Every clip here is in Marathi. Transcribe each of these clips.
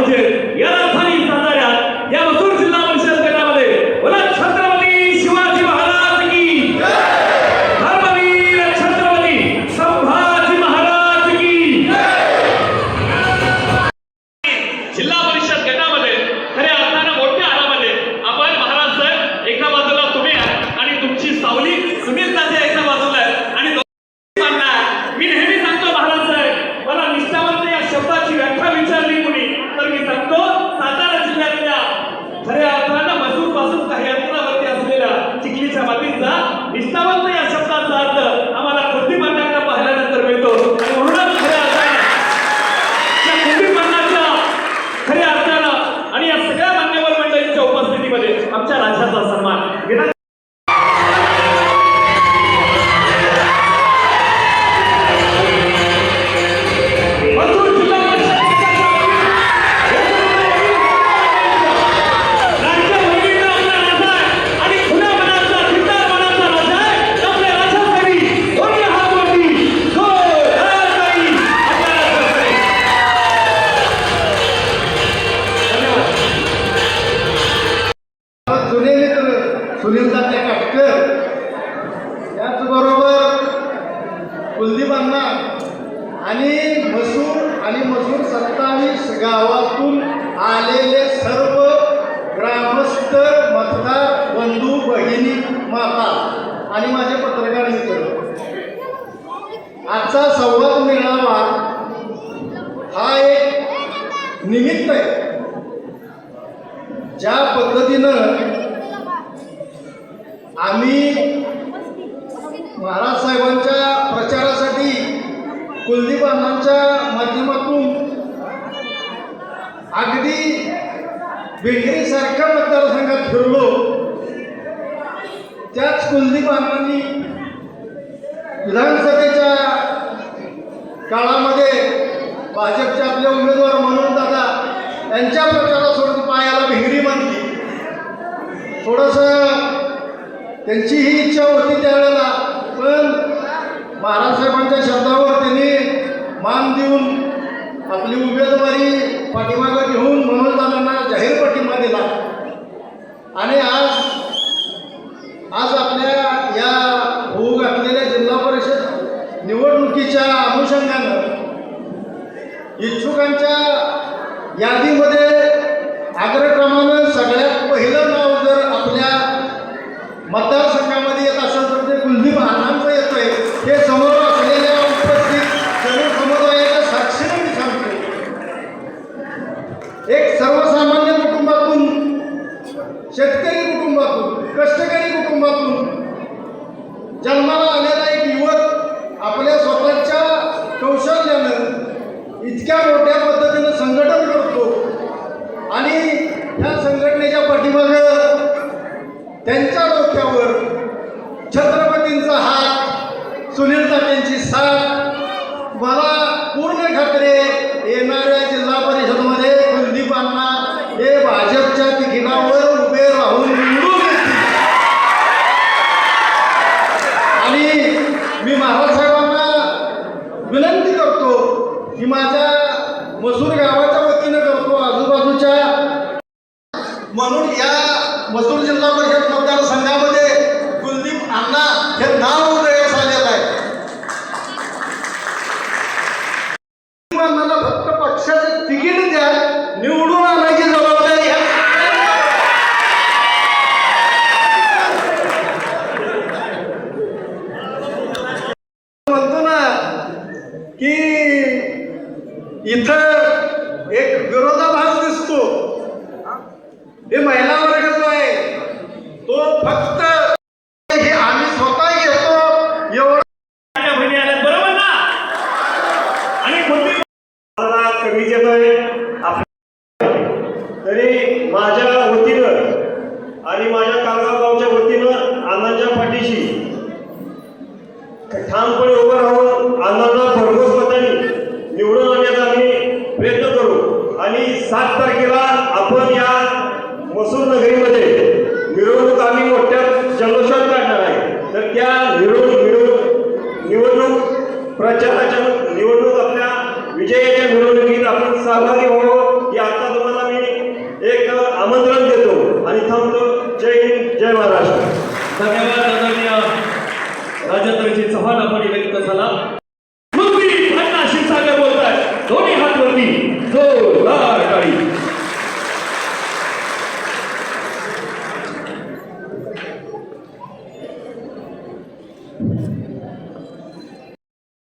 म्हणजे या राजधानी साताऱ्यात या मसूर जिल्हा परिषद गटामध्ये बोला छत्रपती शिवाजी महाराज की धर्मवीर छत्रपती संभाजी महाराज की जिल्हा परिषद गटामध्ये खऱ्या अर्थानं मोठ्या आरामाने आपण महाराज साहेब एका बाजूला तुम्ही आणि तुमची सावली सुनील तात्या एका बाजूला आहे आणि मी नेहमी सांगतो महाराज साहेब मला निष्ठावंत या शब्दाची व्याख्या विचारली कुणी तर मी सांगतो सातारा जिल्ह्यातल्या खऱ्या अर्थानं मसूर पासून काही अंतरावरती असलेल्या चिखलीच्या मातीचा निष्ठावंत या शब्दाचा अर्थ आम्हाला बुद्धिमानांना पाहिल्यानंतर मिळतो आणि म्हणूनच खऱ्या अर्थानं या बुद्धिमानाच्या खऱ्या अर्थानं आणि या सगळ्या मान्यवर मंडळींच्या उपस्थितीमध्ये आमच्या राज्याचा सन्मान सुनील तात्या काटकर त्याचबरोबर कुलदीप अण्णा आणि मसूर 27 गावातून आलेले सर्व ग्रामस्थ मतदार बंधू भगिनी माता आणि माझे पत्रकार मित्र आजचा संवाद मेळावा हा एक निमित्त आहे. ज्या पद्धतीनं आम्ही महाराज साहेबांच्या प्रचारासाठी कुलदीप अण्णांच्या माध्यमातून अगदी बेंगरीसारख्या मतदारसंघात फिरलो. त्याच कुलदीप अण्णांनी विधानसभेच्या काळामध्ये भाजपचे आपले उमेदवार म्हणून दादा यांच्या प्रचारासोबत पायाला भिंगरी बांधली. थोडंसं त्यांची ही इच्छा होती त्यावेळेला, पण महाराज साहेबांच्या शब्दावर त्यांनी मान देऊन आपली उमेदवारी पाठीमागं घेऊन मनोजदादांना जाहीर पाठिंबा दिला. आणि आज आपल्या या होऊ घातलेल्या जिल्हा परिषद निवडणुकीच्या अनुषंगानं इच्छुकांच्या यादीमध्ये अग्रक्रमानं सगळ्यात पहिलं नाव जर आपल्या मतदारसंघामध्ये येत असेल तर ते कुलदीप अण्णांचं येतोय. हे समोर असलेल्या उपस्थित सर्व समुदायाच्या साक्षीने मी सांगतो. एक सर्वसामान्य कुटुंबातून, शेतकरी कुटुंबातून, कष्टकरी कुटुंबातून जन्माला आलेला एक युवक आपल्या स्वतःच्या कौशल्यानं इतक्या मोठ्या पद्धतीनं संघटन करतो आणि या संघटनेच्या पाठीमागं त्यांच्या डोक्यावर छत्रपतींचा हात, सुनील तात्यांची साथ. मला पूर्ण खात्री येणाऱ्या जिल्हा परिषदमध्ये कुलदीप अण्णा हे भाजपच्या तिकिटावर उभे राहून निवडून येतील. आणि मी महाराज साहेबांना विनंती करतो की माझ्या मसूर गावाच्या वतीनं करतो, आजूबाजूच्या म्हणून या मसूर जिल्हा परिषद मतदारसंघामध्ये कुलदीप अण्णा हे नाव उदयास आलेलं आहे. अण्णाला फक्त पक्षाचं तिकीट द्या, निवडून आणायची जबाबदारी म्हणतो ना की इथं एक विरोधाभास दिसतो. हे महिला वर्ग जो आहे तो फक्त हे आम्ही स्वतः घेतो एवढं बहिणी आल्या बरोबर ना. आणि कमी येतोय तरी माझ्या वतीनं आणि माझ्या कालगाव गावच्या वतीनं अण्णांच्या पाठीशी ठामपणे उभं राहून अण्णांना भरघोस मतांनी निवडून आणण्याचा आम्ही प्रयत्न करू. आणि 7 तारखेला आपण या मसूर नगरीमध्ये मिरवणूक आम्ही मोठ्या जल्लोषात काढणार आहे. तर त्या निवडणूक प्रचाराच्या निवडणूक आपल्या विजयाच्या मिरवणुकीत आपण सहभागी व्हावं ही आता आणि थांबतो. जय हिंद, जय महाराष्ट्र. धन्यवाद आदरणीय राजेंद्रजी चव्हाण. आपण व्यक्त झाला. मंत्री अण्णा क्षीरसागर बोलतायत. दोन्ही हात वरती, जोरदार टाळी.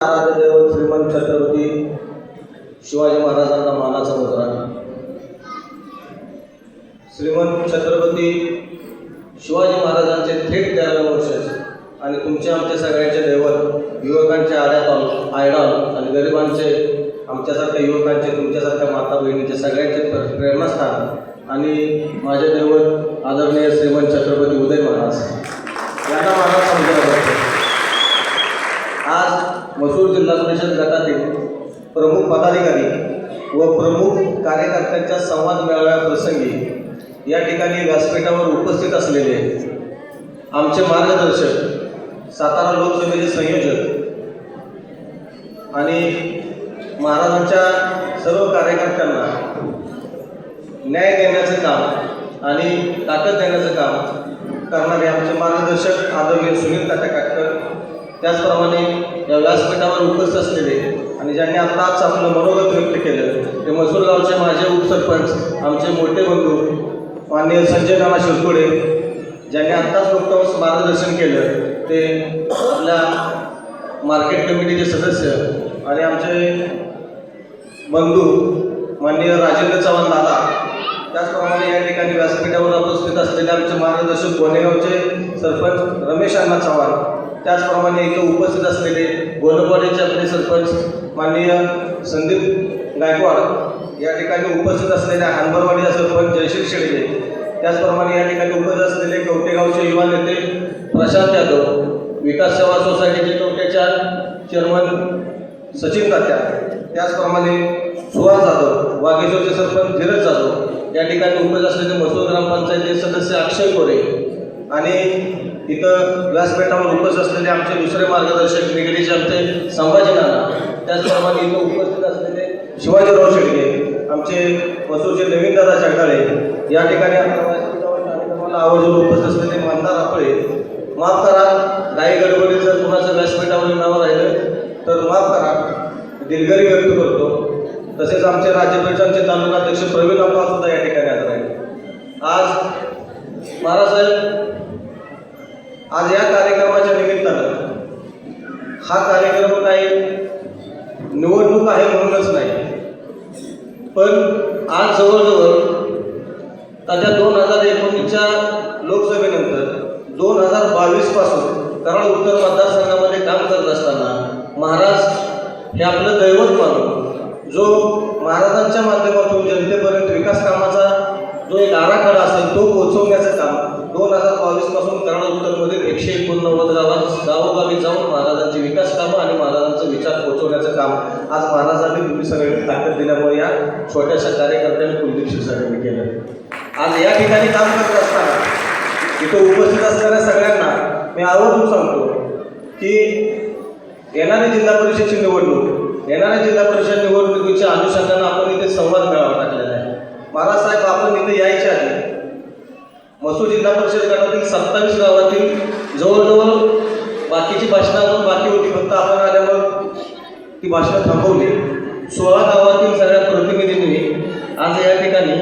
आराध्यदैवत श्रीमंत छत्रपती शिवाजी महाराजांना मानाचा मुद्रा. श्रीमंत छत्रपती शिवाजी महाराजांचे थेट 13 वर्षाचे आणि तुमचे आमचे सगळ्यांचे दैवत, युवकांचे आयडॉल आणि गरिबांचे, आमच्यासारख्या युवकांचे, तुमच्यासारख्या माता बहिणीचे सगळ्यांचे प्रेरणास्थान आणि माझे दैवत आदरणीय श्रीमंत छत्रपती उदय महाराज यांना मानाचा मुद्रा करतो. आज मसूर जिल्हा परिषद गटातील प्रमुख पदाधिकारी व प्रमुख कार्यकर्त्यांच्या संवाद मेळाव्याप्रसंगी या ठिकाणी व्यासपीठावर उपस्थित असलेले आमचे मार्गदर्शक, सातारा लोकसभेचे संयोजक आणि महाराजांच्या सर्व कार्यकर्त्यांना न्याय देण्याचं काम आणि ताकद देण्याचं काम करणारे आमचे मार्गदर्शक आदरणीय सुनील काटकर, त्याचप्रमाणे या व्यासपीठावर उपस्थित असलेले आणि ज्यांनी आत्ताच आपलं मनोगत व्यक्त केलं ते मसूर गावचे माझे उपसरपंच, आमचे मोठे बंधू माननीय संजय नाना शिरतोडे, ज्यांनी आत्ताच नुकतंच मार्गदर्शन केलं ते आपल्या मार्केट कमिटीचे सदस्य आणि आमचे बंधू माननीय राजेंद्र चव्हाण दादा, त्याचप्रमाणे या ठिकाणी व्यासपीठावर उपस्थित असलेले आमचे मार्गदर्शक गोनेगावचे सरपंच रमेश अण्णा चव्हाण, त्याचप्रमाणे इथं उपस्थित असलेले गोलवाडीचे आपले सरपंच माननीय संदीप गायकवाड, या ठिकाणी उपस्थित असलेल्या हानबरवाडीचे सरपंच जयश्री शेळके, त्याचप्रमाणे या ठिकाणी उपस्थित असलेले कवटेगावचे युवा नेते प्रशांत यादव, विकास सेवा सोसायटीचे कवटेच्या चेअरमन सचिन तात्या, त्याचप्रमाणे सुहास जाधव, वाघेश्वरचे सरपंच धीरज जाधव, या ठिकाणी उपस्थित असलेले मसूर ग्रामपंचायतीचे सदस्य अक्षय कोरे आणि इथं व्यासपीठावर उपस्थित असलेले आमचे दुसरे मार्गदर्शक निगडीचे आमचे संभाजी नाना, त्याचप्रमाणे इथं उपस्थित असलेले शिवाजीराव शेडगे, आमचे मसूरचे नवीन दादा जगदाळे, या ठिकाणी कार्यक्रमाला आवर्जून उपस्थित असलेले मानदार आपळे, माफ करा काही गडबडी जर कुणाचं व्यासपीठावर नावं राहिलं तर माफ करा, दिलगिरी व्यक्त करतो. तसेच आमचे राज्य परिषदेचे तालुकाध्यक्ष प्रवीण अप्पा सुद्धा या ठिकाणी हजर आहेत. आज महाराजसाहेब, आज या कार्यक्रमाच्या निमित्तानं हा कार्यक्रम काही निवडणूक आहे म्हणूनच नाही, पण आज जवळजवळ त्या 2019च्या लोकसभेनंतर 2022 पासून कराड उत्तर मतदारसंघामध्ये काम करत असताना महाराज हे आपलं दैवत मानून जो महाराजांच्या माध्यमातून जनतेपर्यंत विकास कामाचा जो एक आराखडा असेल तो पोहोचवण्याचं काम 2022 पासून कराड उत्तरमधील 189 गावोगावी जाऊन महाराजांची विकास कामं आणि महाराजांचे विचार पोहोचवण्याचं काम आज महाराजांनी तुम्ही सगळ्यांनी ताकद दिल्यामुळे या छोट्याशा कार्यकर्त्यांनी कुलदीप क्षीरसागरने केलं. आज या ठिकाणी काम करत असताना इथं उपस्थित असणाऱ्या सगळ्यांना मी आवर्जून सांगतो की येणारी जिल्हा परिषदची निवडणूक, येणाऱ्या जिल्हा परिषद निवडणुकीच्या अनुषंगानं आपण इथे संवाद मेळावा टाकलेला आहे. महाराज साहेब, आपण इथे यायच्या आधी मसूर जिल्हा परिषद गटातील 27 गावातील जवळजवळ बाकीची भाषणं बाकी होती, फक्त आपण आल्यावर ती भाषणं थांबवली. 16 गावातील सगळ्या प्रतिनिधींनी आज या ठिकाणी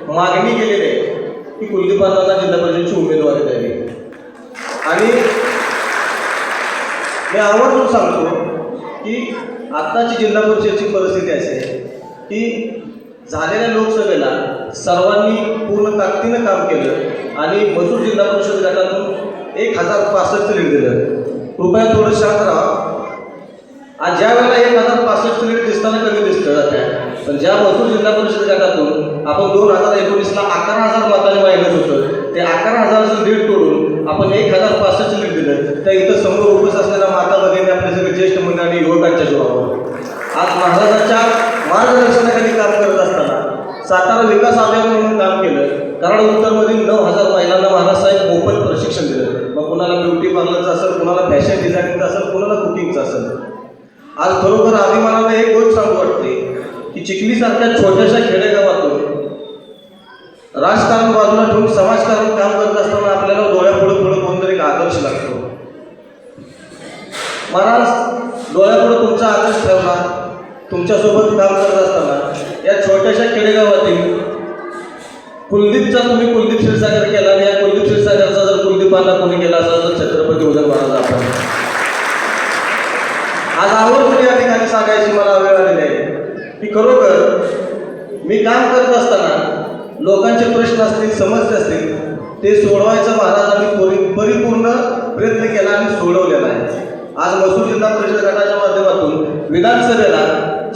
मागणी केलेली आहे की कुलदीपांना जिल्हा परिषदेची उमेदवारी द्यावी. आणि मी आवर्जून सांगतो की आत्ताची जिल्हा परिषदेची परिस्थिती अशी आहे की झालेल्या लोकसभेला सर्वांनी पूर्ण ताकदीनं काम केलं आणि मसूर जिल्हा परिषद गटातून 1065 लीड दिलं. कृपया थोडं शांत राहा. आज ज्या वेळेला 1065 लीड दिसताना कमी दिसतं जात्या, पण ज्या मसूर जिल्हा परिषद गटातून आपण 2019ला 11,000 मतांनी वाहिलं होतं, ते 11,000चं लीड तोडून आपण 1065 लीड दिलं. त्या इथं समोर उपस्थित असलेल्या माता भगिनी, आपले सगळे ज्येष्ठ मंडळी आणि युवकांच्या जीवावर आज महाराजांच्या मार्गदर्शनाखाली काम करत असताना सातारा विकास अभियान म्हणून काम केलं. कराड उत्तरमधील 9,000 महिलांना महाराजसाहेब मोफत प्रशिक्षण दिलं. मग कुणाला ब्युटी पार्लरचं असेल, कुणाला फॅशन डिझायनिंगचं असेल, कुणाला कुकिंगचं असेल. आज खरोखर अभिमानाने एक गोष्ट सांगू वाटते की चिखलीसारख्या छोट्याशा खेडेगावातून राजकारण बाजूला ठेवून समाजकारण काम करत असताना आपल्याला डोळ्यापुढे कोणतरी एक आदर्श लागतो. महाराज डोळ्यापुढे तुमचा आदर्श ठेवला. तुमच्यासोबत काम करत असताना या छोट्याशा खेडेगावातील कुलदीपचा तुम्ही कुलदीप क्षीरसागर केला आणि या कुलदीप क्षीरसागरचा जर कुलदीपांना कोणी केला असेल तर छत्रपती उदय महाराज आपण. आज आवर्जून या ठिकाणी सांगायची मला वेळ आलेली आहे की खरोखर मी काम करत असताना लोकांचे प्रश्न असतील, समस्या असतील, ते सोडवायचा महाराजांनी परिपूर्ण प्रयत्न केला आणि सोडवलेला आहे. आज मसूर जिल्हा परिषद गटाच्या माध्यमातून विधानसभेला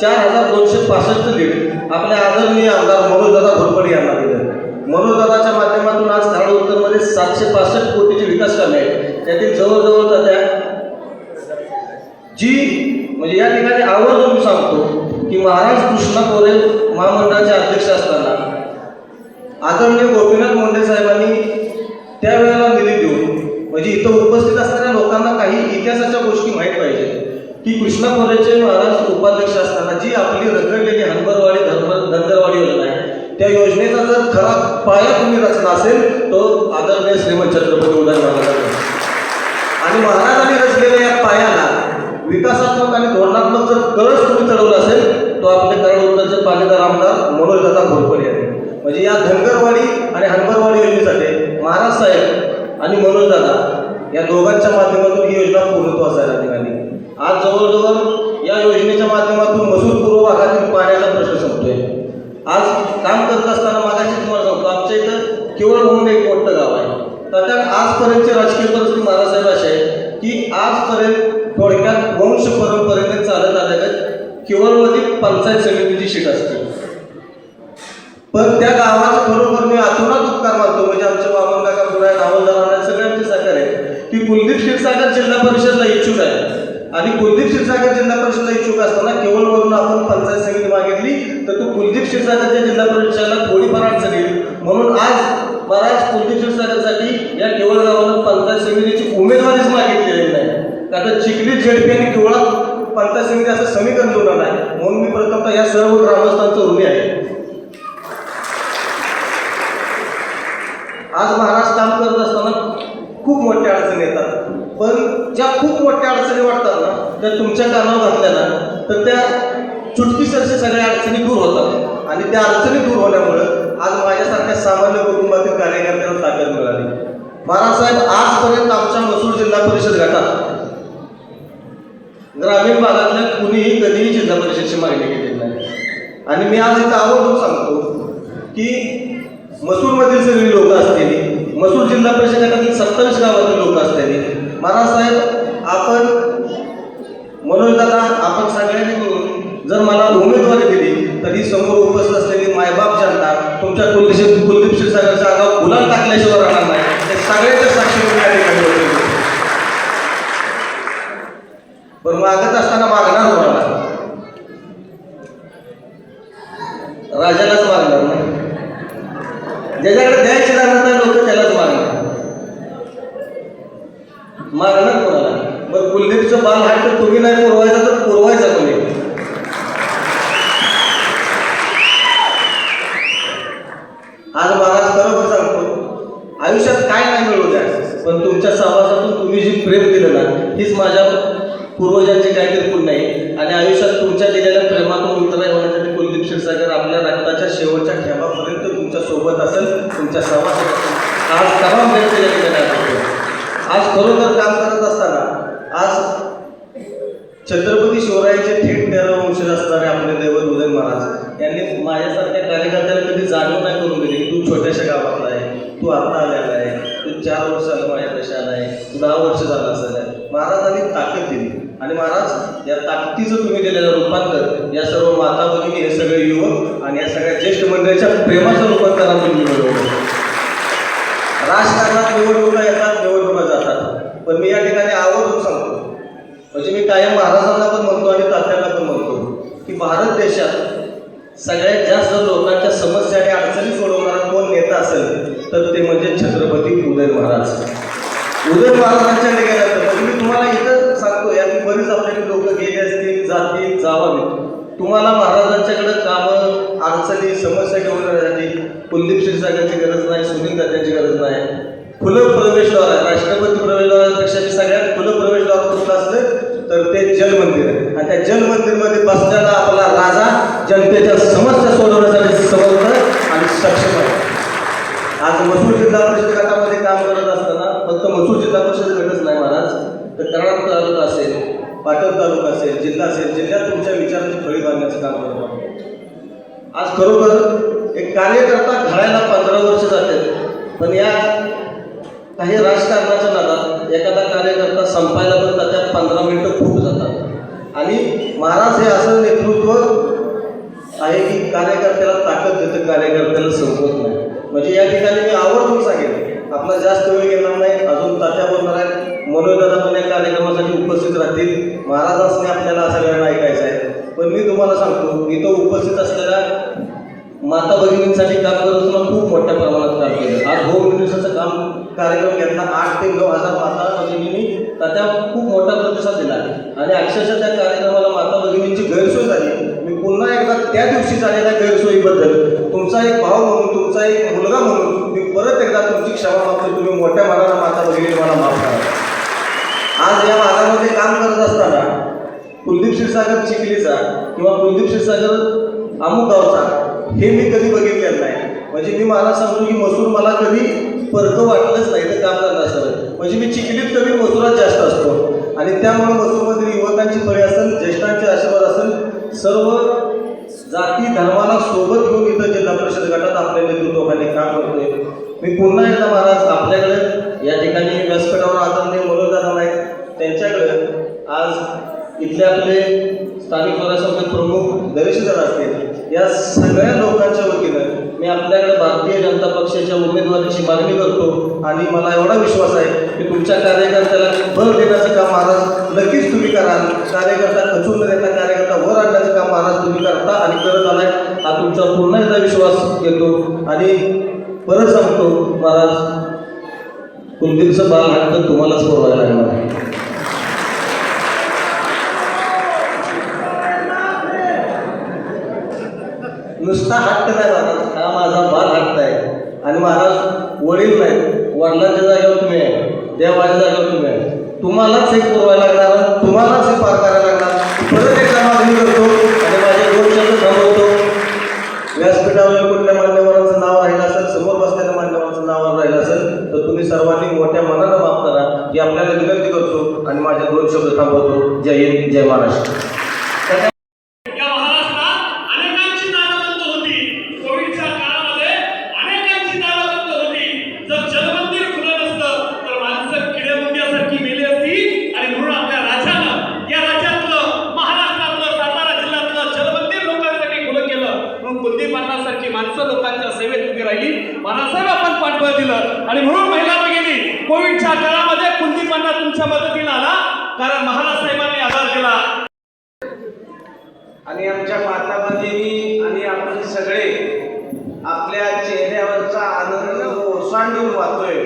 4265 लीड आपल्या आदरणीय आमदार मनोजदादा घोरपडे यांना दिलं. मनोजदादाच्या माध्यमातून आज कराड उत्तरमध्ये 765 कोटीची विकास कामे आहेत. त्यातील जवळजवळ त्या जी म्हणजे या ठिकाणी आवर्जून सांगतो की महाराज कृष्णा कोरे महामंडळाचे अध्यक्ष असताना आदरणीय गोपीनाथ मुंडे साहेबांनी त्यावेळेला निधी देऊन म्हणजे इथं उपस्थित असणाऱ्या लोकांना काही इतिहासाच्या गोष्टी माहीत पाहिजे की कृष्णा कोरेचे महाराज उपाध्यक्ष असताना जी आपली रखडलेली हनबरवाडी धनगरवाडी योजना आहे त्या योजनेचा जर खरा पाया तुम्ही रचला असेल तो आदरणीय श्रीमंत छत्रपती उदय महाराज आणि महाराजांनी रचलेल्या या पायाला विकासात्मक आणि धोरणात्मक जर कळस तुम्ही चढवला असेल तो आपले कराड उत्तरचे पाणीदार आमदार मनोजदादा घोरपडे आहेत. म्हणजे या धनगरवाडी आणि हनबरवाडी योजनेसाठी महाराज साहेब आणि मनोजदादा या दोघांच्या माध्यमातून ही योजना पूर्णत्वास आहे. ठिकाणी आज जवळजवळ या योजनेच्या माध्यमातून मसूर पूर्व भागातील पाण्याचा प्रश्न संपतोय. आज काम करत असताना मागाशी तुम्हाला सांगतो आमच्या इथं केवळ म्हणून एक मोठं गाव आहे. तर त्या आजपर्यंतची राजकीय परिस्थिती महाराजसाहेब अशी आहे की आजपर्यंत थोडक्यात वंश परंपरेने चालत आलेलं केवळमध्ये पंचायत समितीची शीट असते. पण त्या गावाचं खरोखर मी अतोनात उपकार मानतो म्हणजे आमचे वामन काका पुराय दावलदारांना सगळ्यांचे सहकार्य आहे की कुलदीप क्षीरसागर जिल्हा परिषदला इच्छुक आहे आणि कुलदीप क्षीरसागर जिल्हा परिषदला इच्छुक असताना केवळवरून आपण पंचायत समिती मागितली तर तो कुलदीप क्षीरसागरच्या जिल्हा परिषदेला थोडीफार अडचण येईल म्हणून आज महाराज कुलदीप क्षीरसागरसाठी या केवळ गावानं पंचायत समितीची उमेदवारीच मागितलेली नाही. आता चिखली झेडपी आणि केवळ पंचायत समिती असं समीकरण जोडलं आहे म्हणून मी प्रथमतः या सर्व ग्रामस्थांचं ऋणी आहे. आज महाराज काम करत असताना खूप मोठ्या अडचणी येतात पण ज्या खूप मोठ्या अडचणी वाटतात ना त्या तुमच्या कानावर घातल्या ना तर त्या चुटकीसरशी सगळ्या अडचणी दूर होतात आणि त्या अडचणी दूर होण्यामुळं आज माझ्यासारख्या सामान्य कुटुंबातील कार्यकर्त्यांना ताकद मिळाली. महाराजसाहेब आजपर्यंत आमच्या मसूर जिल्हा परिषद गटात ग्रामीण भागातल्या कुणीही कधीही जिल्हा परिषदची मागणी केलेली नाही आणि मी आज इथं आवर्जून सांगतो की मसूरमधील सगळी लोक असलेली मसूर जिल्हा परिषद गटातील 27 गावातील लोक असलेली महाराजसाहेब आपण मनोजदादा आपण सगळ्यांनी मिळून जर मला उमेदवारी दिली तर ही समोर उपस्थित असलेली मायबाप जनता तुमच्या कुलदीप क्षीरसागरच्या आगाव गुलाल टाकल्याशिवाय राहणार नाही ते सगळ्याच्या साक्षी या ठिकाणी होते. पण मागत असताना मागणार कोणाला राजालाच मागणार नाही ज्याच्याकडे द्यायचे जाणार नाही लोक त्यालाच मागणार कोणाला. बरं कुलदीपचं बाल हाय तर तुम्ही नाही पुरवायचा तर पुरवायचा कोणी. आज महाराज खरोखर सांगतो आयुष्यात काय नाही मिळू द्या पण तुमच्या सहवासातून तुम्ही जी प्रेम दिलं ना हीच माझ्या पूर्वजांची काहीतरी पुण्य आहे आणि आयुष्यात तुमच्या दिलेल्या प्रेमातून उतराय होण्यासाठी कुलदीप क्षीरसागर आपल्या रक्ताच्या शेवटच्या ठेवापर्यंत तुमच्या सोबत असेल तुमच्या सहवासात असेल. आज तमाम व्यक्ती या ठिकाणी आज खरोखर काम करत असताना आज छत्रपती शिवरायांचे थेट 13 वंशज असणारे आपले दैवत उदय महाराज यांनी माझ्यासारख्या कार्यकर्त्याला कधी जाणीव नाही करून दिली की तू छोट्याशा गावातला आहे तू आता आलेला आहे तू 4 वर्ष आलं माझ्या देशाला आहे तू 10 वर्ष झालं असेल आहे. महाराजांनी ताकद दिली आणि महाराज या ताकदीचं तुम्ही दिलेलं रूपांतर या सर्व माता भगिनी हे सगळे युवक आणि या सगळ्या ज्येष्ठ मंडळीच्या प्रेमाचं रूपांतरात तुम्ही मिळवलं. राजकारणात निवडणुका येतात निवडणुका जातात पण मी या ठिकाणी आवर्जून सांगतो म्हणजे मी कायम महाराजांना पण म्हणतो आणि तात्यांना पण म्हणतो की भारत देशात सगळ्यात जास्त लोकांच्या समस्या आणि अडचणी सोडवणारा कोण नेता असेल तर ते म्हणजे छत्रपती उदय महाराज. उदय महाराजांच्या गेल्यानंतर म्हणजे मी तुम्हाला इथं सांगतो यात बरीच आपल्याकडे लोक गेले असतील जातील जावावी तुम्हाला महाराजांच्याकडे कामं अडचणी समस्या घेऊन येण्यासाठी कुलदीप क्षीरसागरची गरज नाही, सुनील दादांची गरज नाही. खुलं प्रवेशद्वार आहे. राष्ट्रपती प्रवेशद्वारापेक्षा मी सगळ्यात खुलं प्रवेशद्वार कुठलं असतं तर ते जलमंदिर आहे. आणि त्या जलमंदिरमध्ये बसलेला आपला राजा जनतेच्या समस्या सोडवण्यासाठी समर्थ आणि सक्षम आहे. आज मसूर जिल्हा परिषद गटामध्ये काम करत असताना फक्त मसूर जिल्हा परिषद गटच नाही महाराज, तर कराड तालुका असेल, पाटण तालुका असेल, जिल्हा असेल, जिल्ह्यात तुमच्या विचारांची फळी बांधण्याचं काम करत आहोत. आज खरोखर एक कार्यकर्ता घडायला 15 वर्ष जातात, पण या काही राजकारणाच्या नादात एखादा कार्यकर्ता संपायला पण त्याच्यात 15 मिनिटं खूप जातात. आणि महाराज हे असं नेतृत्व आहे की कार्यकर्त्याला ताकद देतं, कार्यकर्त्याला संपत नाही. म्हणजे या ठिकाणी मी आवर्जून सांगेन, आपला जास्त वेळ घेणार नाही. अजून तात्या बोलणार आहेत, मनोजदादा पण या कार्यक्रमासाठी उपस्थित राहतील. महाराजांनी आपल्याला सगळ्यांना ऐकायचं आहे. पण मी तुम्हाला सांगतो, इथं उपस्थित असलेल्या माता भगिनींसाठी काम करत असताना खूप मोठ्या प्रमाणात काम केलं. आज होम मिनिस्टरचं काम कार्यक्रम घेतला. 8 ते 9,000 माता भगिनींनी त्या खूप मोठा प्रतिसाद दिला. आणि अक्षरशः त्या कार्यक्रमाला माता भगिनींची गैरसोय झाली. मी पुन्हा एकदा त्या दिवशी झालेल्या गैरसोयीबद्दल तुमचा एक भाऊ म्हणून, तुमचा एक मुलगा म्हणून मी परत एकदा तुमची क्षमा मागतो. तुम्ही मोठ्या मनाला माता भगिनी मला माफ करा. आज या भागामध्ये काम करत असताना कुलदीप क्षीरसागर चिखलीचा किंवा कुलदीप क्षीरसागर अमुक गावचा हे मी कधी बघितलेलं नाही. म्हणजे मी मला सांगतो की मसूर मला कधी परकं वाटलंच नाही तर काम करत असतं. म्हणजे मी चिखलीत कमी मसुरात जास्त असतो. आणि त्यामुळे मसूरमधील युवकांची फळी असेल, ज्येष्ठांचे आशीर्वाद असेल, सर्व जाती धर्माला सोबत घेऊन इथं जिल्हा परिषद गटात आपल्या नेतृत्वाखाली काम करतोय. मी पुन्हा एकदा महाराज आपल्याकडे या ठिकाणी व्यासपीठावर आदरणीय मनोजदादा नाईक त्यांच्याकडे आज इथले आपले स्थानिक स्वराज्य संस्थेचे प्रमुख दरेशदार असतील, या सगळ्या लोकांच्या वतीनं मी आपल्याकडे भारतीय जनता पक्षाच्या उमेदवारीची मागणी करतो. आणि मला एवढा विश्वास आहे की तुमच्या कार्यकर्त्याला बळ देण्याचं काम महाराज नक्कीच तुम्ही कराल. कार्यकर्ता खचून न देता कार्यकर्ता वर आणण्याचं काम महाराज तुम्ही करता आणि करत आलाय. हा तुमचा पुन्हा एकदा विश्वास घेतो. आणि परत सांगतो महाराज, कुलदीपचं बाल हक्क तुम्हालाच पुरवायला लागणार. नुसता हट्ट नाही महाराज, हा माझा बाल हट्ट आहे. आणि महाराज वडील नाही, वडिलांच्या जागेवर तुम्ही आहे, देवाच्या जागेवर तुम्ही आहे. तुम्हालाच हे पुरवायला लागणार, तुम्हालाच हे पार करायला लागणार. परत एकदा मागणी करतो आणि माझे 2 शब्द थांबवतो. व्यासपीठावर कुठल्या मान्यवरांचं नाव राहिलं असेल, समोर बसलेल्या मान्यवरांचं नाव राहिलं असेल तर तुम्ही सर्वांनी मोठ्या मनानं माफ करा ही आपल्याला विनंती करतो. आणि माझे 2 शब्द थांबवतो. जय हिंद, जय महाराष्ट्र. या महाराष्ट्रात अनेकांची दारं बंद होती. कोविडच्या काळामध्ये अनेकांची दारं बंद होती. जर जलमंदिर खुलं नसतं तर माणसं किडेमुंग्यासारखी मेली असती. आणि म्हणून आपल्या राजानं या राज्यातलं, महाराष्ट्रातलं, सातारा जिल्ह्यातलं जलमंदिर लोकांसाठी खुलं केलं. म्हणून कुलदीप अण्णासारखी माणसं लोकांच्या सेवेत उभी राहिली. महाराष्ट्राला आपण पाठबळ दिलं. आणि म्हणून महिला भगिनी कोविडच्या काळामध्ये कुलदीप अण्णा तुमच्या मदतीला आला, कारण महाराज साहेबांनी आधार दिला. आणि आमच्या माता भगिनी आणि आपण सगळे आपल्या चेहऱ्यावरचा आनंद ओसांडून वाहतोय.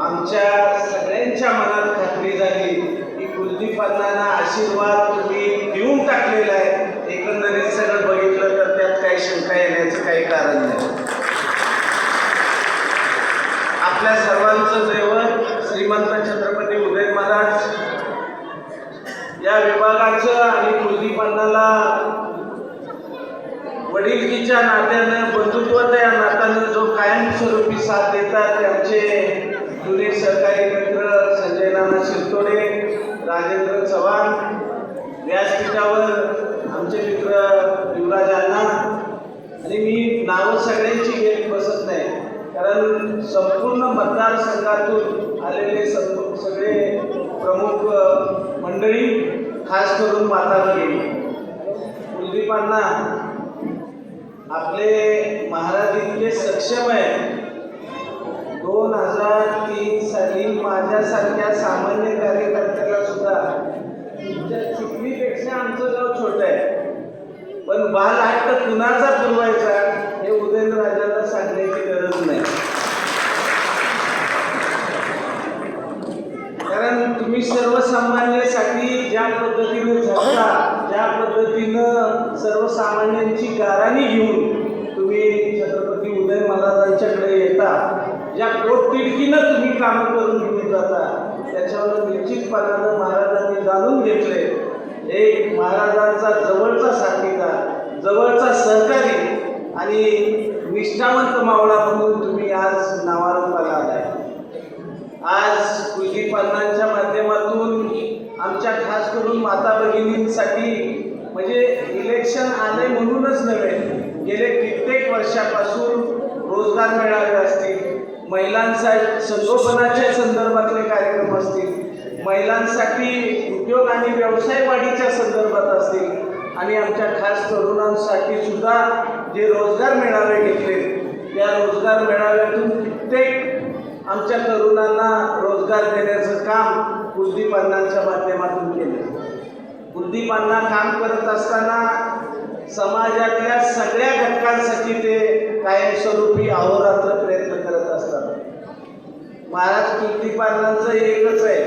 आमच्या सगळ्यांच्या मनात खात्री झाली की कुलदीपांना आशीर्वाद तुम्ही देऊन टाकलेला आहे. एकंदरीत सगळं बघितलं तर त्यात काही शंका येण्याचं काही कारण नाही. आपल्या सर्वांचं दैवत श्रीमंत छत्रपती उदय महाराज या विभागाचं आणि कुलदीपांना वडिलकीच्या नात्यानं, बंधुत्वाच्या नात्यानं जो कायमस्वरूपी साथ देतात ते आमचे जुने सहकारी मित्र संजय नाना शिरतोडे, राजेंद्र चव्हाण, व्यासपीठावर आमचे मित्र युवराज अण्णा. आणि मी नावं सगळ्यांची घेत बसत नाही, कारण संपूर्ण मतदारसंघातून आलेले सगळे प्रमुख मंडळी, खास करून माता भगिनी, कुलदीपांना आपले महाराज इतके सक्षम आहे. 2003 साली माझ्यासारख्या सामान्य कार्यकर्त्याला सुद्धा तुमच्या चिखलीपेक्षा आमचं गाव छोटं आहे, पण बाल हट्ट कुणाचा पुरवायचा हे उदयनराजांना सांगण्याची गरज नाही. कारण तुम्ही सर्वसामान्यांसाठी ज्या पद्धतीने झटता, ज्या पद्धतीनं सर्वसामान्यांची गाराणी घेऊन तुम्ही निष्ठावंत मावळा म्हणून तुम्ही आज नावारूपाला आलाय. आज कुलदीप अण्णांच्या माध्यमातून आमच्या खास करून माता भगिनींसाठी म्हणजे इलेक्शन आले म्हणूनच नव्हे, गेले कित्येक वर्षापासून रोजगार मेळावे असतील, महिलांसाठी संगोपनाच्या संदर्भातले कार्यक्रम असतील, महिलांसाठी उद्योग आणि व्यवसाय वाढीच्या संदर्भात असतील आणि आमच्या खास तरुणांसाठी सुद्धा जे रोजगार मेळावे घेतले त्या रोजगार मेळाव्यातून कित्येक आमच्या तरुणांना रोजगार देण्याचं काम कुलदीप अण्णांच्या माध्यमातून केलं. कुलदीप अण्णा काम करत असताना समाजातल्या सगळ्या घटकांसाठी ते कायमस्वरूपी अहोरात्र प्रयत्न करत असतात. महाराज कुलदीप अण्णांचं एकच आहे,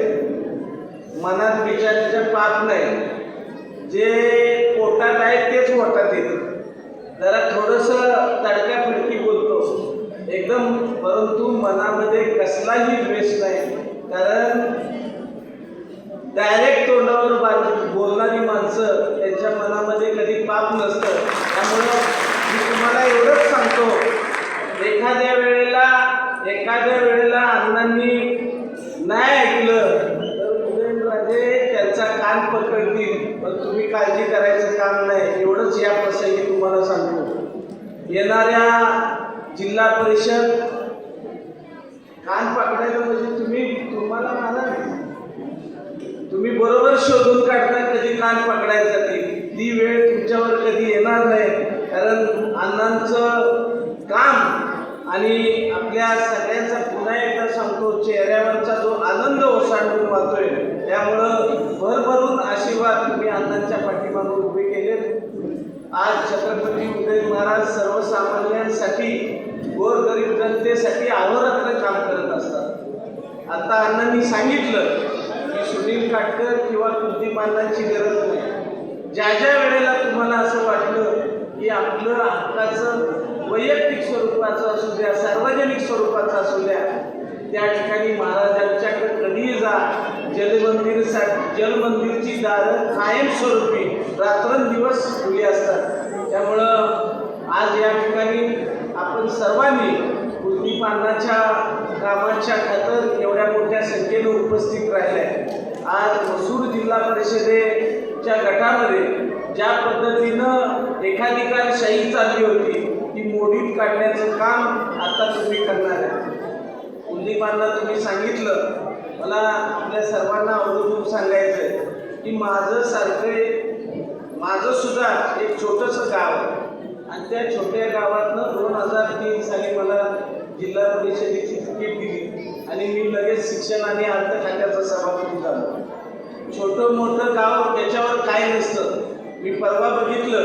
मनात विचारायचं पाप नाही, जे पोटात आहे तेच पोटात येतं. जरा थोडंसं तडक्या फडकी बोलतो एकदम, परंतु मनामध्ये कसलाही द्वेष नाही. कारण डायरेक्ट तोंडावर बोलणारी माणसं त्यांच्या मनामध्ये कधी पाप नसतं. त्यामुळं मी तुम्हाला एवढंच सांगतो, एखाद्या वेळेला अण्णांनी नाही ऐकलं तर उदयनराजे त्यांचा कान पकडतील, पण तुम्ही काळजी करायचं काम नाही. एवढंच या प्रसंगी तुम्हाला सांगतो. येणाऱ्या जिल्हा परिषद कान पकडायला म्हणजे तुम्हाला मला तुम्ही बरोबर शोधून काढता कधी कान पकडायचा ती वेळ तुमच्यावर कधी येणार नाही. कारण अण्णांचं काम आणि आपल्या सगळ्यांचा पुन्हा एकदा सांगतो चेहऱ्यावरचा जो आनंद ओसांडून वाहतोय, त्यामुळं भरभरून आशीर्वाद तुम्ही अण्णांच्या पाठीमागे उभे केलेत. आज छत्रपती उदय महाराज सर्वसामान्यांसाठी गोरगरीब जनतेसाठी अहोरात्र काम करत असतात. आता अण्णांनी सांगितलं की सुनील काटकर किंवा कुलदीप अण्णांची गरज नाही. ज्या वेळेला तुम्हाला असं वाटलं की आपलं हक्काचं वैयक्तिक स्वरूपाचं असू द्या, सार्वजनिक स्वरूपाचं असू द्या, त्या ठिकाणी महाराजांच्याकडे कधीही जा. जलमंदिरची दारं कायमस्वरूपी रात्रंदिवस खुली असतात. त्यामुळं आज या ठिकाणी आपण सर्वांनी कुलदीप अण्णांच्या कामाच्या खातर एवढ्या मोठ्या संख्येने उपस्थित राहिले. आज मसूर जिल्हा परिषदेच्या गटामध्ये ज्या पद्धतीनं एकाधिकारशाही चालली होती ती मोडीत काढण्याचं काम आता तुम्ही करणार आहे. कुलदीप अण्णा तुम्ही सांगितलं, मला आपल्या सर्वांना आवर्जून सांगायचं आहे की माझं सुद्धा एक छोटंसं गाव आहे आणि त्या छोट्या गावातनं 2003 साली मला जिल्हा परिषदेची तिकीट दिली आणि मी लगेच शिक्षण आणि अर्थ खात्याचा सभापती झालो. छोटं मोठं गाव त्याच्यावर काय नसतं. मी परवा बघितलं,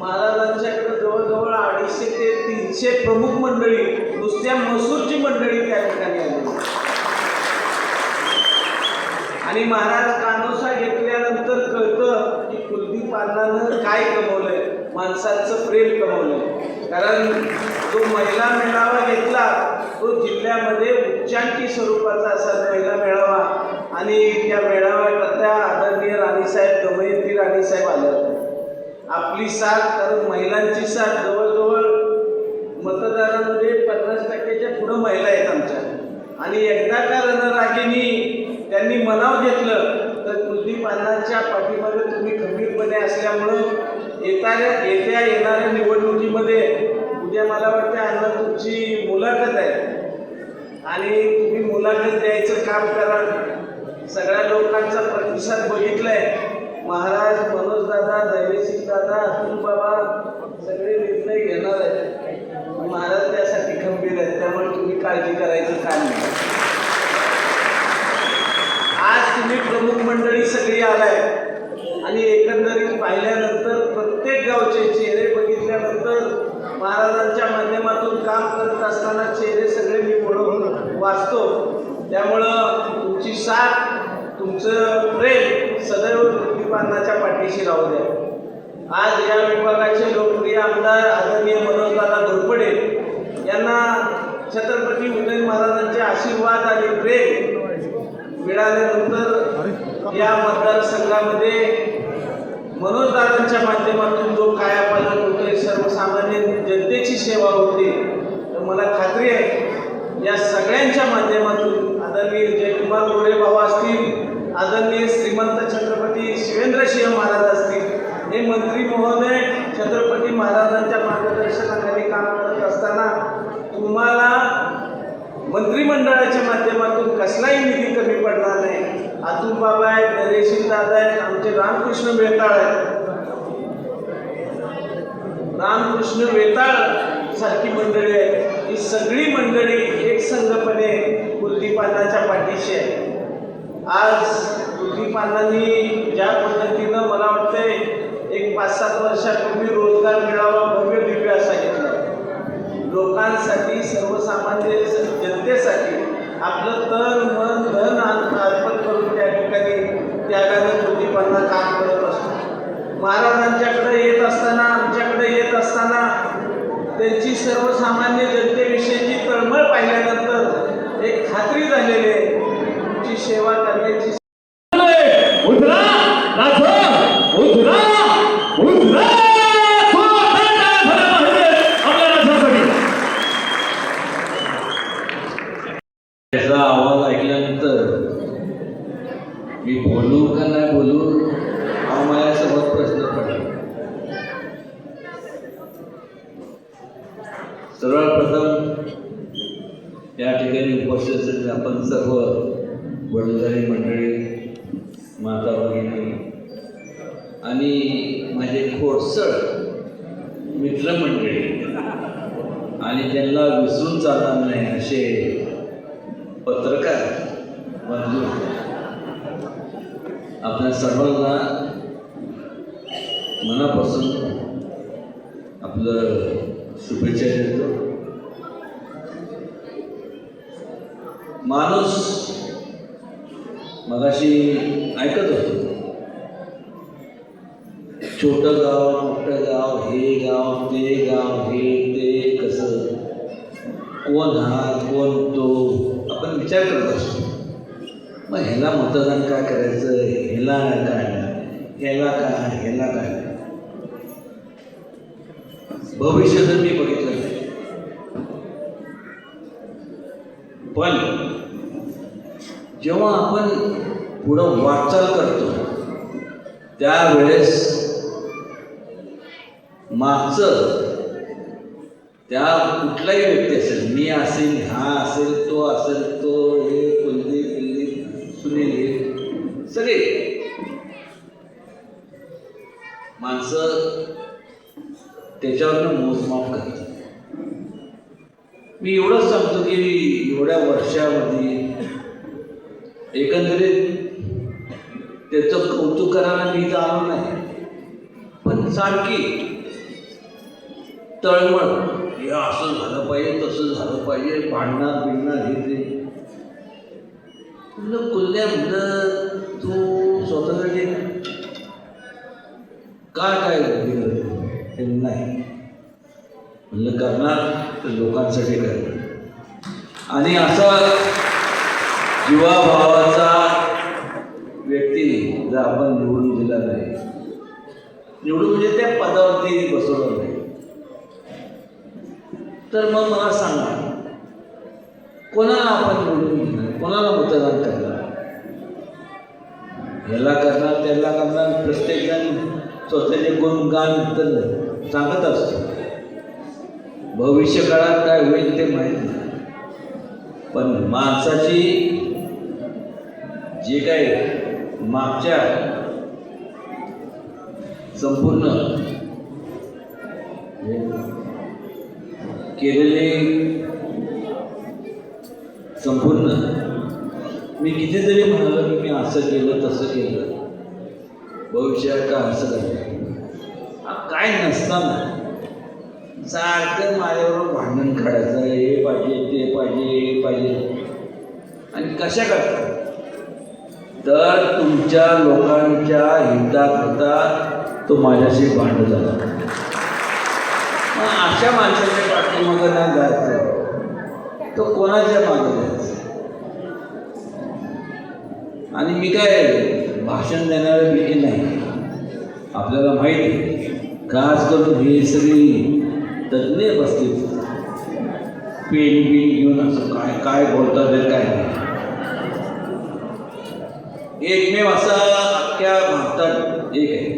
महाराजांच्याकडे जवळजवळ 250 ते 300 प्रमुख मंडळी, नुसत्या मसूरची मंडळी त्या ठिकाणी आली. आणि महाराज कानोसा घेतल्यानंतर कळतं की कुलदीप अण्णांनं काय कमवलंय, माणसांचं प्रेम कमवलंय. कारण जो महिला मेळावा घेतला तो जिल्ह्यामध्ये उच्चांकी स्वरूपाचा असा महिला मेळावा आणि त्या मेळाव्याकरता आदरणीय राणीसाहेब दमयंती राणीसाहेब आल्या होत्या. आपली साथ, कारण महिलांची साथ जवळजवळ मतदारांमध्ये 50%च्या पुढं महिला आहेत आमच्या. आणि एकदा का रणरागिणी त्यांनी मनाव घेतलं तर कुलदीप अण्णांच्या पाठीमागे तुम्ही खंबीरपणे असल्यामुळं येणाऱ्या निवडणुकीमध्ये उद्या मला वाटतं अण्णा तुमची मुलाखत आहे आणि तुम्ही मुलाखत द्यायचं काम करा. सगळ्या लोकांचा प्रतिसाद बघितलाय. महाराज, मनोज दादा, दैवेसिंग दादा, अतुल बाबा सगळे निर्णय घेणार आहेत. महाराज त्यासाठी खंबीर आहेत, त्यामुळे तुम्ही काळजी करायचं काम नाही. आज तुम्ही प्रमुख मंडळी सगळी आलाय आणि एकंदरीत पाहिल्यानंतर प्रत्येक गावचे चेहरे बघितल्यानंतर महाराजांच्या माध्यमातून काम करत असताना चेहरे सगळे मी ओळखून वाचतो. त्यामुळं तुमची साथ, तुमचं प्रेम सदैव कुलदीप अण्णांच्या पाठीशी राहू द्या. आज या विभागाचे लोकप्रिय आमदार आदरणीय मनोजदादा घोरपडे यांना छत्रपती उदय महाराजांचे आशीर्वाद आणि प्रेम मिळाल्यानंतर या मतदारसंघामध्ये मनोजदादांच्या माध्यमातून जो कायापालट होतोय, सर्वसामान्य जनतेची सेवा होते, तर मला खात्री आहे या सगळ्यांच्या माध्यमातून आदरणीय जयकुमार गोरे भाऊ असतील, आदरणीय श्रीमंत छत्रपती शिवेंद्रसिंह महाराज असतील, हे मंत्री महोदय छत्रपती महाराजांच्या मार्गदर्शनाखाली काम करत असताना तुम्हाला मंत्रिमंडळाच्या माध्यमातून कसलाही निधी कमी पडणार नाही. अतुल बाबा आहेत, नरेशिंग दादा आहेत, आमचे रामकृष्ण वेताळ आहेत. रामकृष्ण वेताळ सारखी मंडळी आहे. ही सगळी मंडळी एक संघपणे कुलदीपांनाच्या पाठीशी आहे. आज कुलदीपांनांनी ज्या पद्धतीनं मला वाटतंय एक 5-7 वर्षापूर्वी रोजगार मिळावा भव्य दिव्य असा घेतला, लोकांसाठी सर्वसामान्य जनतेसाठी आपलं तन मन धन अर्पण करून त्या ठिकाणी त्यागानं कुलदीपांना काम करत असतो. महाराजांच्याकडे येत असताना, आमच्याकडे येत असताना त्यांची सर्वसामान्य जनतेविषयीची तळमळ पाहिल्यानंतर एक खात्री झालेली आहे, तुमची सेवा करण्याची. उधरा राजा उधरा उधरा त्याचा आवाज ऐकल्यानंतर मी बोलू का नाही बोलू हा माझ्यासमोर प्रश्न पडला. सर्वप्रथम या ठिकाणी उपस्थित असलेले आपण सर्व वडीलधारी मंडळी, माता भगिनी आणि माझे खोडसळ मित्रमंडळी आणि त्यांना विसरून चालणार नाही असे पत्रकार बंधू, आपल्या सर्वांना मनापासून आपलं शुभेच्छा देतो. माणूस मगाशी ऐकत होतो, छोटं गाव मोठं गाव, हे गाव ते गाव, हे ते कसं, कोण हा कोण तो, आपण विचार करत असतो. मग ह्याला मतदान काय करायचं, ह्याला काय, ह्याला काय, ह्याला काय. भविष्य तर मी बघितलं नाही, पण जेव्हा आपण पुढं वाटचाल करतो त्यावेळेस मागचं त्या कुठलाही व्यक्ती असेल, मी असेल, हा असेल, तो असेल, तो, हे कुलदीप सुनील, हे सगळे माणसं त्याच्यावरनं मोजमाप करतात. मी एवढंच सांगतो की एवढ्या वर्षामध्ये एकंदरीत त्याचं कौतुक करायला मी जाणव नाही, पण सारखी तळमळ, हे असं झालं पाहिजे, तसं झालं पाहिजे, भांडणार बिडणार हे ते. म्हणलं कुल्ल्या म्हणलं तू स्वतःसाठी काय ते नाही म्हणलं, करणार तर लोकांसाठी करणार. आणि असा जीवाभावाचा व्यक्ती जर आपण निवडून दिला नाही, निवडून म्हणजे त्या पदावरती बसवलं नाही, तर मग मला सांगा कोणाला आपण निवडून घेणार, कोणाला मतदान करणार. ह्याला करणार त्याला करणार, प्रत्येकजण स्वतःचे गुणगान तर सांगत असतो. भविष्य काळात काय होईल ते माहीत नाही, पण माणसाची जे काही मागच्या संपूर्ण केलेले संपूर्ण, मी कितीतरी म्हणालो की मी असं केलं तसं केलं, भविष्यात का असं झालं, काय नसताना सारखं माझ्याबरोबर भांडण काढायचं, हे पाहिजे ते पाहिजे हे पाहिजे. आणि कशा करता, तर तुमच्या लोकांच्या हिताकरता तो माझ्याशी भांडत झाला. मग अशा माणसाच्या पाठीमागं नाही जायचं, तो कोणाच्या मागं जायचं. आणि मी काय भाषण देणारं मी नाही, आपल्याला माहिती आहे. खास करून ही सगळी तज्ञ बसले पेन बिन घेऊन असं काय काय बोलतात ते काय नाही. एकमेव असा अख्ख्या भारतात एक आहे,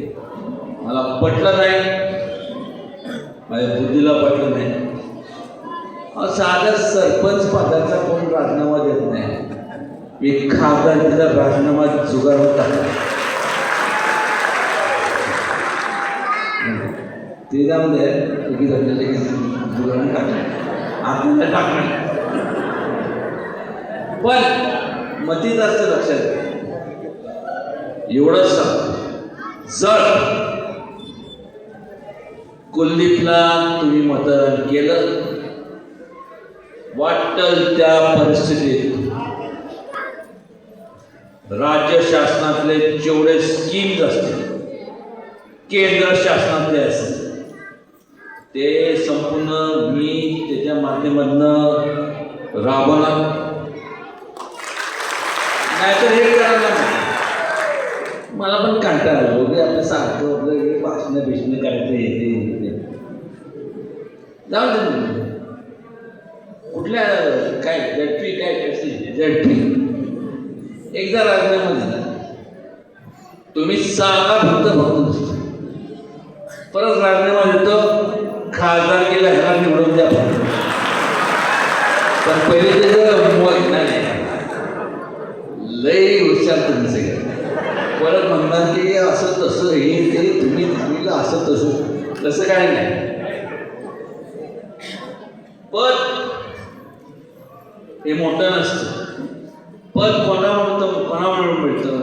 मला पटलं नाही, माझ्या बुद्धीला पटलं नाही. साधा सरपंच पदाचा कोण राजीनामा देत नाही, मी खासदारकीचा राजीनामा जुगारून टाकला. ते जाऊन द्या जुगारून टाकलं आपल्याला टाकलं. पण मतीत असतं लक्षात घ्या. एवढंच सांग, जर कुलदीपला तुम्ही मतदान केलं, वाटल त्या परिस्थितीत राज्य शासनातले जेवढे स्कीम्स असतील, केंद्र शासनातले असतील, ते संपूर्ण मी त्याच्या माध्यमातून राबवणार. नाहीतर हे करायला नाही. मला पण कंटाळा आलो की आपलं सारखं आपलं हे भाषणं भिषणं करायचं येते जाऊ दे. कुठल्या काय जडपी काय कशी जडपी एकदा राजीनामा दिला तुम्ही सांगा फक्त परत राजीनामा देतो, खासदार केला ह्याला निवडून द्या. पण पहिले त्याचं मत नाही, लई हुशार तुम्ही सगळे. परत म्हणणार की असं तसं हे ते तुम्ही सांगितलं असं तसं, तसं काय नाही. पद हे मोठं नसतं. पद कोणामुळे मिळतं?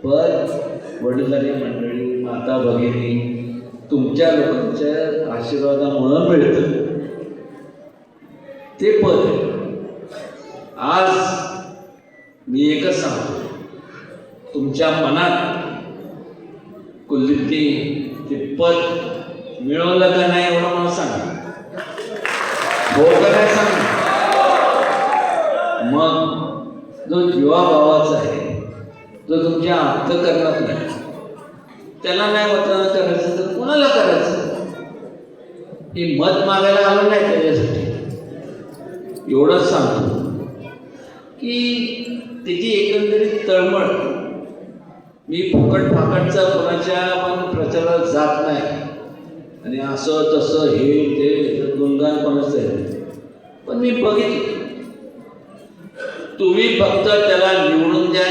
पद वडीलधारी मंडळी, माता भगिनी, तुमच्या लोकांच्या आशीर्वादामुळं मिळतं ते पद. आज मी एकच सांगतो, तुमच्या मनात कुलदीपने ते पद मिळवलं का नाही एवढं मला सांगा. हो का नाही सांगा. मग जो जीवाभावाचा आहे, जो तुमच्या अंतःकरणात नाही, त्याला नाही मतदान करायचं तर कोणाला करायचं? हे मत मागायला आलं नाही त्याच्यासाठी. एवढंच सांगतो की त्याची एकंदरीत तळमळ, मी फुकट फाकटचा कोणाच्या पण प्रचारात जात नाही आणि असं तसं हे ते गुणगान कोणाचं आहे. पण मी बघितलं, तुम्ही फक्त त्याला निवडून द्या.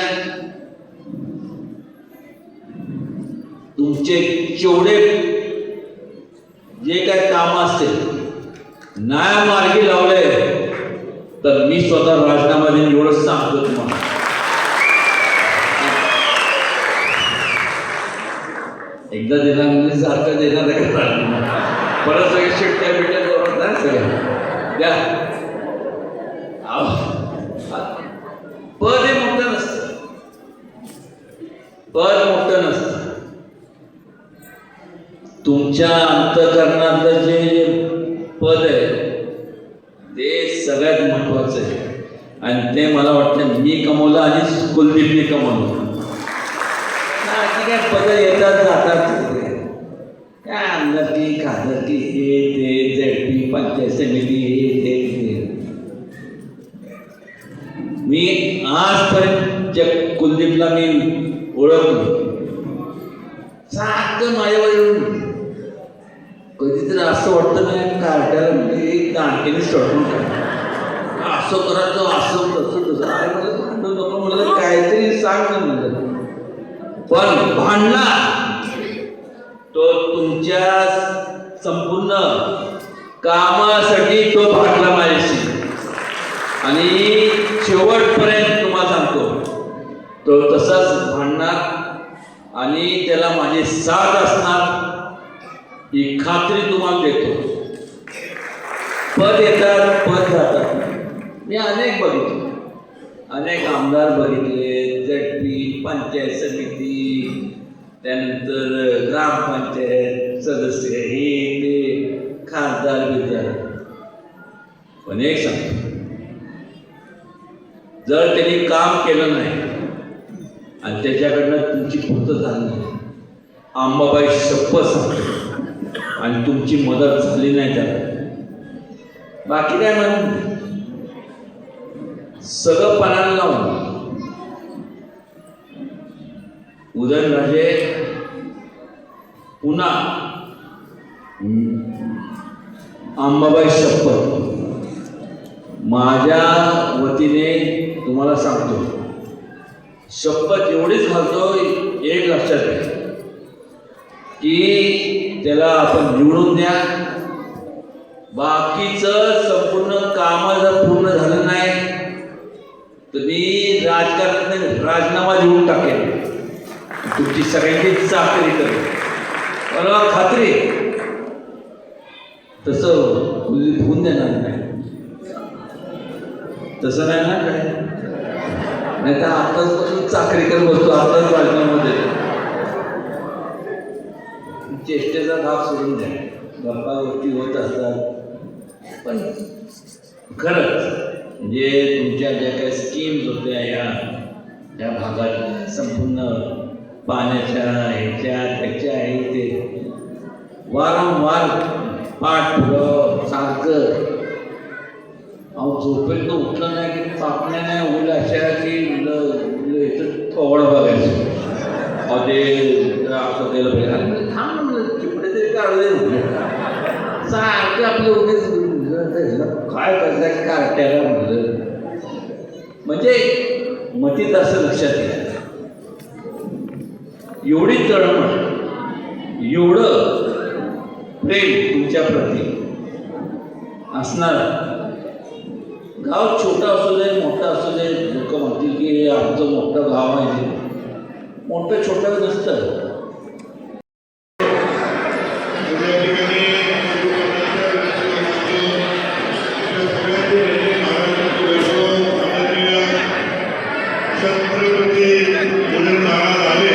तुमचे जेवढे जे काय काम असतील न्याय मार्गी लावले तर मी स्वतः राजीनामा देईन, एवढंच सांगतो तुम्हाला. एकदा दिला म्हणजे सारखं देणार आहे का? परत सगळे शिट्ट्या बिट्ट्या करत नाही सगळ्या द्या. पद हे मोठं नसतं, पद मोठं नसतं. तुमच्या अंतःकरणातलं जे पद आहे ते सगळ्यात महत्वाचं आहे आणि ते मला वाटतं मी कमवलं आणि कुलदीपने कमवलं. काय पद येतात जातात, काय आमदारकी खासदारकी हे ते झेडपी पंचायत समिती हे ते. मी आजपर्यंत कुलदीपला मी ओळखलो, सारखं माझ्यावर कधीतरी असं वाटतं नाही कार्ट्याला म्हणजे दांडकेने चढून असं करायचं असं तसं तसं. अरे मला भांडू नको म्हणलं, काहीतरी सांग ना म्हणलं. पण भांडणार तो तुमच्या संपूर्ण कामासाठी तो भांडला माझ्याशी आणि शेवटपर्यंत तुम्हाला सांगतो तो तसाच भांडणार आणि त्याला माझी साथ असणार ही खात्री तुम्हाला देतो. पद येतात पद जातात. मी अनेक बघितले, अनेक आमदार बघितले, झेडपी पंचायत समिती, त्यानंतर ग्रामपंचायत सदस्य हे ते खासदार बिद्दार. पण एक सांगतो, जर त्यांनी काम केलं नाही आणि त्याच्याकडनं तुमची पूर्तता झाली नाही, अंबाबाई शपथ सांगतो आणि तुमची मदत झाली नाही त्याला. बाकी काय म्हणून सगळं पणाला लावून उदयनराजे पुन्हा अंबाबाई शपथ माझ्या वतीने तुम्हाला सांगतो, शपथ एवढीच घालतो, एक लक्षात आहे की त्याला आपण निवडून द्या. बाकीचं संपूर्ण कामं जर पूर्ण झालं नाही तर मी राजकारणात राजीनामा देऊन टाकेन, तुमची सगळ्यांची चाकरी करेन. मला खात्री तसं होऊन देणार नाही. तसं नाही ना काय, नाही तर आताच चाकरी करत बसतो, आताच राजकारणामध्ये चेष्टेचा भाग सोडून द्या. गप्पा गोष्टी होत असतात, पण खरंच म्हणजे तुमच्या ज्या काही स्कीम्स होत्या या भागात संपूर्ण पाण्याच्या ह्याच्या त्याच्या आहे ते वारंवार पाठपुराव सारखं. अहो झोपेत उठलं नाही की पापण्या नाही उल अशा की मुलं इथं थोडं बघायचं. अहो ते असं केलं पाहिजे, आणि थांब म्हणलं चिपडे तरी काढू दे म्हटलं, सारखं आपलं उगेच काय करताय कार्ट्याला म्हणलं. म्हणजे मतीत असं लक्षात येईल, एवढी तळमळ, एवढं प्रेम तुमच्या प्रती असणार. गाव छोटं असू दे मोठं असू दे, लोक म्हणतील की हे आमचं मोठं गाव आहे. मोठं छोटं नसतं. छत्रपती उदयनराजे आले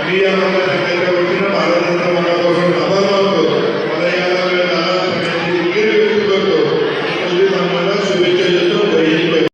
आणि या लोकांच्या वतीनं महाराजांचा मनापासून आभार